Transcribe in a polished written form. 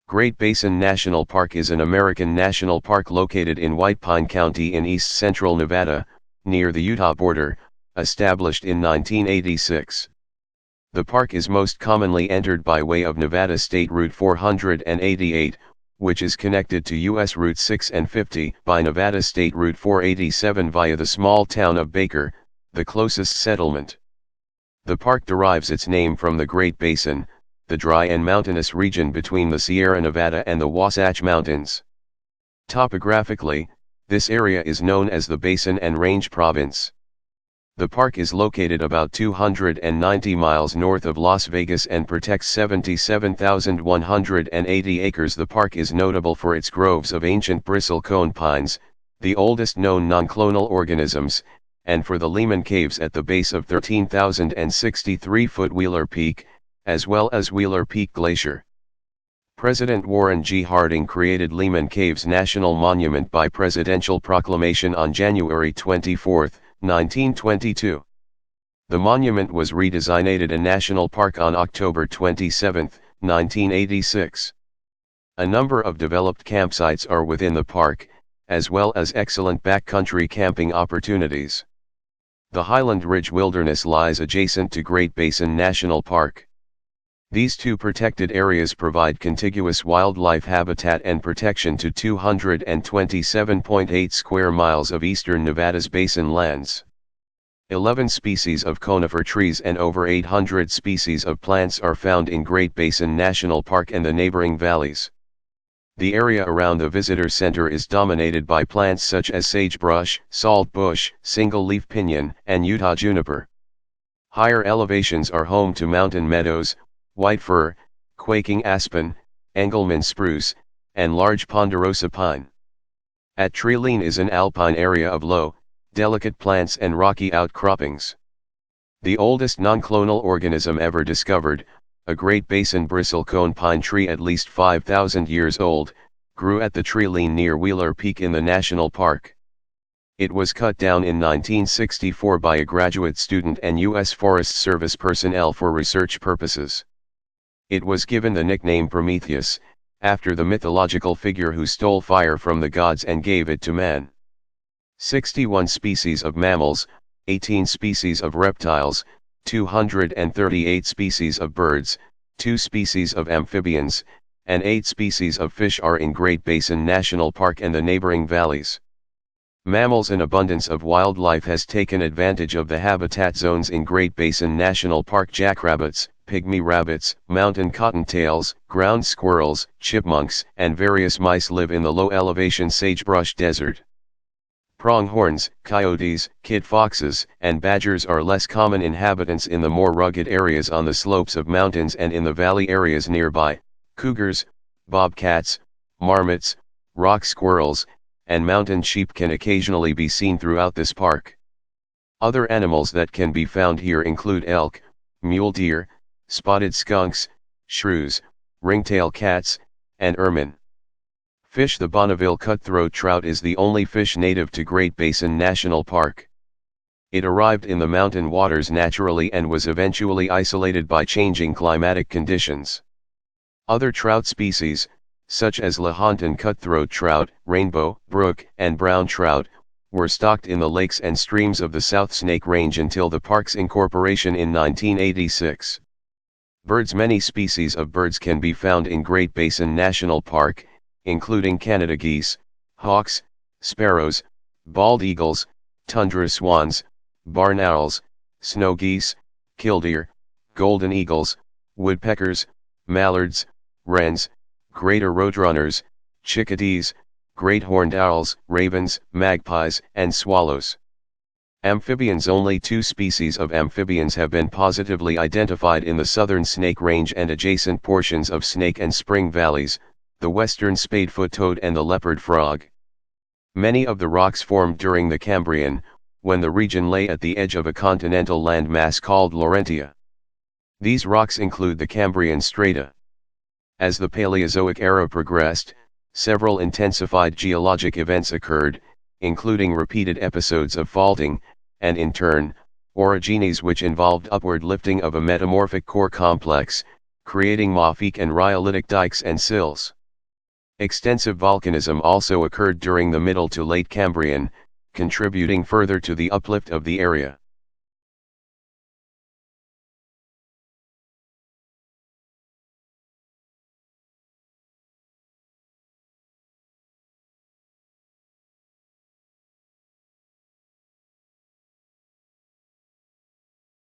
Great Basin National Park is an American national park located in White Pine County in east-central Nevada, near the Utah border, established in 1986. The park is most commonly entered by way of Nevada State Route 488, which is connected to U.S. Route 6 and 50 by Nevada State Route 487 via the small town of Baker, the closest settlement. The park derives its name from the Great Basin, the dry and mountainous region between the Sierra Nevada and the Wasatch Mountains. Topographically, this area is known as the Basin and Range Province. The park is located about 290 miles north of Las Vegas and protects 77,180 acres. The park is notable for its groves of ancient bristlecone pines, the oldest known nonclonal organisms, and for the Lehman Caves at the base of 13,063-foot Wheeler Peak, as well as Wheeler Peak Glacier. President Warren G. Harding created Lehman Caves National Monument by presidential proclamation on January 24, 1922. The monument was redesignated a national park on October 27, 1986. A number of developed campsites are within the park, as well as excellent backcountry camping opportunities. The Highland Ridge Wilderness lies adjacent to Great Basin National Park. These two protected areas provide contiguous wildlife habitat and protection to 227.8 square miles of eastern Nevada's basin lands. 11 species of conifer trees and over 800 species of plants are found in Great Basin National Park and the neighboring valleys. The area around the visitor center is dominated by plants such as sagebrush, saltbush, single-leaf pinyon, and Utah juniper. Higher elevations are home to mountain meadows, white fir, quaking aspen, Engelmann spruce, and large ponderosa pine. At Treeline is an alpine area of low, delicate plants and rocky outcroppings. The oldest nonclonal organism ever discovered, a Great Basin bristlecone pine tree at least 5,000 years old, grew at the Treeline near Wheeler Peak in the national park. It was cut down in 1964 by a graduate student and U.S. Forest Service personnel for research purposes. It was given the nickname Prometheus, after the mythological figure who stole fire from the gods and gave it to man. 61 species of mammals, 18 species of reptiles, 238 species of birds, 2 species of amphibians, and 8 species of fish are in Great Basin National Park and the neighboring valleys. Mammals. An abundance of wildlife has taken advantage of the habitat zones in Great Basin National Park. Jackrabbits, pygmy rabbits, mountain cottontails, ground squirrels, chipmunks, and various mice live in the low-elevation sagebrush desert. Pronghorns, coyotes, kit foxes, and badgers are less common inhabitants in the more rugged areas on the slopes of mountains and in the valley areas nearby. Cougars, bobcats, marmots, rock squirrels, and mountain sheep can occasionally be seen throughout this park. Other animals that can be found here include elk, mule deer, spotted skunks, shrews, ringtail cats, and ermine. Fish. The Bonneville cutthroat trout is the only fish native to Great Basin National Park. It arrived in the mountain waters naturally and was eventually isolated by changing climatic conditions. Other trout species, such as Lahontan cutthroat trout, rainbow, brook, and brown trout, were stocked in the lakes and streams of the South Snake Range until the park's incorporation in 1986. Birds. Many species of birds can be found in Great Basin National Park, including Canada geese, hawks, sparrows, bald eagles, tundra swans, barn owls, snow geese, killdeer, golden eagles, woodpeckers, mallards, wrens, greater roadrunners, chickadees, great horned owls, ravens, magpies, and swallows. Amphibians. Only 2 species of amphibians have been positively identified in the southern Snake Range and adjacent portions of Snake and Spring valleys, the western spadefoot toad and the leopard frog. Many of the rocks formed during the Cambrian, when the region lay at the edge of a continental landmass called Laurentia. These rocks include the Cambrian strata. As the Paleozoic era progressed, several intensified geologic events occurred, including repeated episodes of faulting, and in turn, orogenies which involved upward lifting of a metamorphic core complex, creating mafic and rhyolitic dikes and sills. Extensive volcanism also occurred during the Middle to Late Cambrian, contributing further to the uplift of the area.